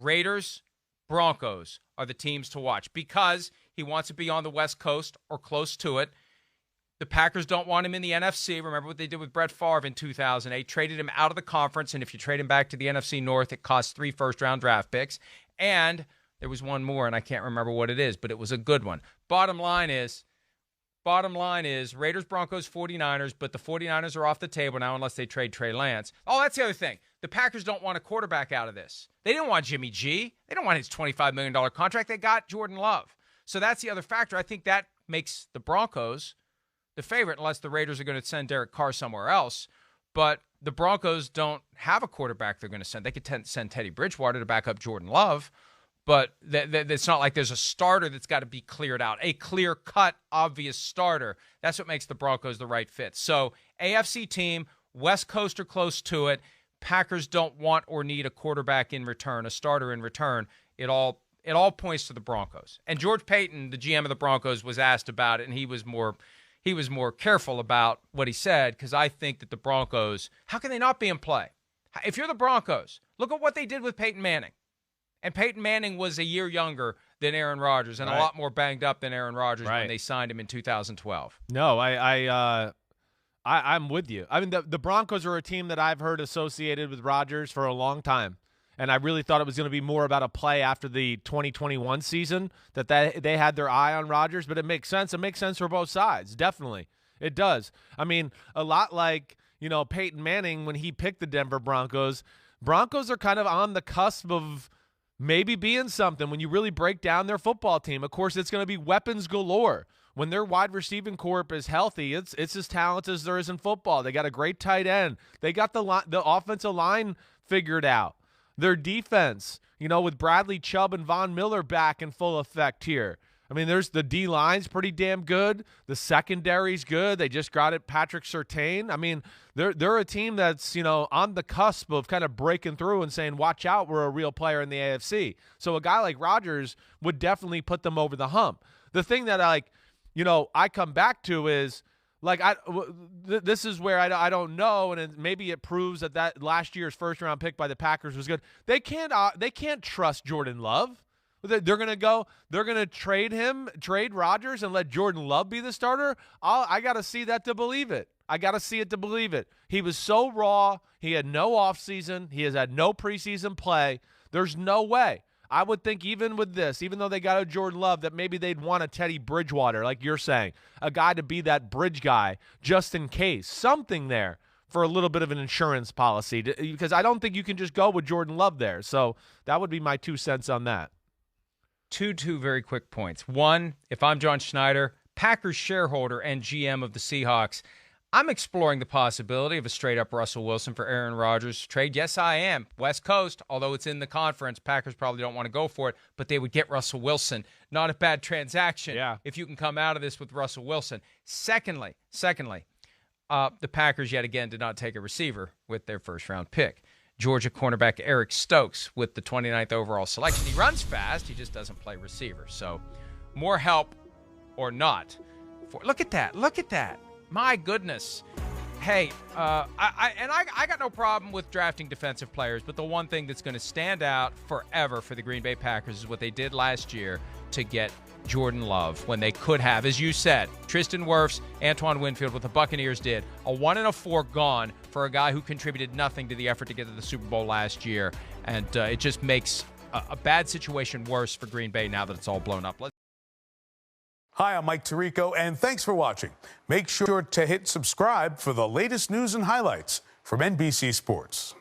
Raiders, Broncos are the teams to watch because he wants to be on the West Coast or close to it. The Packers don't want him in the NFC. Remember what they did with Brett Favre in 2008. Traded him out of the conference, and if you trade him back to the NFC North, it costs 3 first-round draft picks. And there was one more, and I can't remember what it is, but it was a good one. Bottom line is Raiders, Broncos, 49ers, but the 49ers are off the table now unless they trade Trey Lance. Oh, that's the other thing. The Packers don't want a quarterback out of this. They didn't want Jimmy G. They don't want his $25 million contract. They got Jordan Love. So that's the other factor. I think that makes the Broncos the favorite unless the Raiders are going to send Derek Carr somewhere else. But the Broncos don't have a quarterback they're going to send. They could send Teddy Bridgewater to back up Jordan Love, but it's not like there's a starter that's got to be cleared out, a clear-cut, obvious starter. That's what makes the Broncos the right fit. So AFC team, West Coast are close to it. Packers don't want or need a quarterback in return, a starter in return. It all points to the Broncos. And George Paton, the GM of the Broncos, was asked about it, and he was more careful about what he said because I think that the Broncos, how can they not be in play? If you're the Broncos, look at what they did with Peyton Manning. And Peyton Manning was a year younger than Aaron Rodgers and a lot more banged up than Aaron Rodgers when they signed him in 2012. No, I'm with you. I mean, the Broncos are a team that I've heard associated with Rodgers for a long time. And I really thought it was going to be more about a play after the 2021 season that they had their eye on Rodgers. But it makes sense. It makes sense for both sides. Definitely. It does. I mean, a lot like, Peyton Manning when he picked the Denver Broncos. Broncos are kind of on the cusp of maybe being something when you really break down their football team. Of course, it's going to be weapons galore. When their wide receiving corp is healthy, it's as talented as there is in football. They got a great tight end. They got the offensive line figured out. Their defense, with Bradley Chubb and Von Miller back in full effect here. I mean, there's the D-line's pretty damn good. The secondary's good. They just got it, Patrick Surtain. I mean, they're a team that's, on the cusp of kind of breaking through and saying, watch out, we're a real player in the AFC. So a guy like Rodgers would definitely put them over the hump. The thing that I come back to is, this is where I don't know, and maybe it proves that last year's first-round pick by the Packers was good. They can't trust Jordan Love. They're gonna trade Rodgers and let Jordan Love be the starter. I gotta see that to believe it. I gotta see it to believe it. He was so raw. He had no offseason. He has had no preseason play. There's no way. I would think even with this, even though they got a Jordan Love, that maybe they'd want a Teddy Bridgewater, like you're saying, a guy to be that bridge guy just in case, something there for a little bit of an insurance policy, because I don't think you can just go with Jordan Love there. So that would be my 2 cents on that. Two very quick points. One, if I'm John Schneider, Packers shareholder and GM of the Seahawks, I'm exploring the possibility of a straight-up Russell Wilson for Aaron Rodgers trade. Yes, I am. West Coast, although it's in the conference, Packers probably don't want to go for it, but they would get Russell Wilson. Not a bad transaction if you can come out of this with Russell Wilson. Secondly, the Packers yet again did not take a receiver with their first-round pick. Georgia cornerback Eric Stokes with the 29th overall selection. He runs fast. He just doesn't play receiver. So more help or not. Look at that. My goodness. Hey, I got no problem with drafting defensive players, but the one thing that's going to stand out forever for the Green Bay Packers is what they did last year to get Jordan Love when they could have, as you said, Tristan Wirfs, Antoine Winfield, what the Buccaneers did, a 1-4 gone for a guy who contributed nothing to the effort to get to the Super Bowl last year, and it just makes a bad situation worse for Green Bay now that it's all blown up. Hi, I'm Mike Tirico, and thanks for watching. Make sure to hit subscribe for the latest news and highlights from NBC Sports.